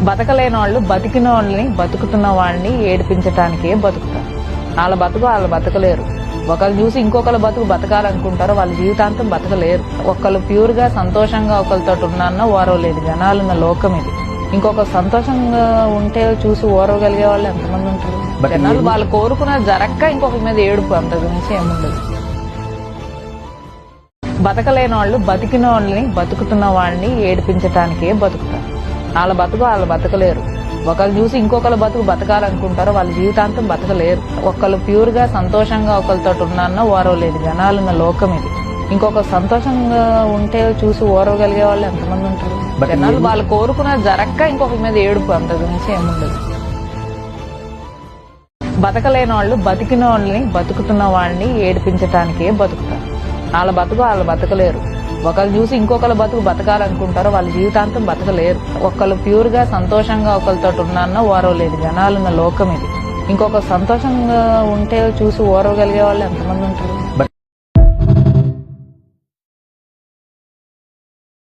బతకలేని వాళ్ళు బతికిన వాళ్ళని బతుకుతున్న వాళ్ళని ఏడిపించటానికే బతుకుతారు. వాళ్ళ బతకలేరు. ఒకళ్ళు చూసి ఇంకొకళ్ళ బతుకు బతకాలనుకుంటారు, వాళ్ళ జీవితాంతం బతకలేరు. ఒకళ్ళు ప్యూర్ గా సంతోషంగా ఒకరితో ఉన్నాన్న ఓరవలేదు జనాలున్న లోకం ఇది. ఇంకొక సంతోషంగా ఉంటే చూసి ఓరవగలిగే వాళ్ళు ఎంతమంది ఉంటారు? జనాలు వాళ్ళు కోరుకున్నది జరక్క ఇంకొకరి మీద ఏడుపు, అంత గురించి ఏముండదు. బతకలేని వాళ్ళు బతికిన వాళ్ళని బతుకుతున్న వాళ్ళని ఏడిపించటానికే బతుకుతారు. వాళ్ళ బతకలేరు. ఒకళ్ళు చూసి ఇంకొకళ్ళ బతుకు బతకాలనుకుంటారు, వాళ్ళ జీవితాంతం బతకలేరు. ఒకళ్ళు ప్యూర్ గా సంతోషంగా ఒకరితో ఉన్నాన్న ఓరవలేదు జనాలున్న లోకం ఇది. ఇంకొక సంతోషంగా ఉంటే చూసి ఓరవగలిగే వాళ్ళు ఎంతమంది ఉంటారు? జనాలు వాళ్ళు కోరుకున్నది జరక్క ఇంకొకరి మీద ఏడుపు, అంత గురించి ఏముండదు. బతకలేని వాళ్ళు బతికిన వాళ్ళని బతుకుతున్న వాళ్ళని ఏడిపించటానికే బతుకుతారు. వాళ్ళ బతకలేరు. ఒకళ్ళు చూసి ఇంకొకళ్ళ బతుకు బతకాలనుకుంటారు, వాళ్ళ జీవితాంతం బతకలేరు. ఒకళ్ళు ప్యూర్ గా సంతోషంగా ఒకరితో ఉన్నాన్న ఓరవలేదు జనాలున్న లోకం ఇది. ఇంకొక సంతోషంగా ఉంటే చూసి ఓరవగలిగే వాళ్ళు ఎంతమంది ఉంటారు?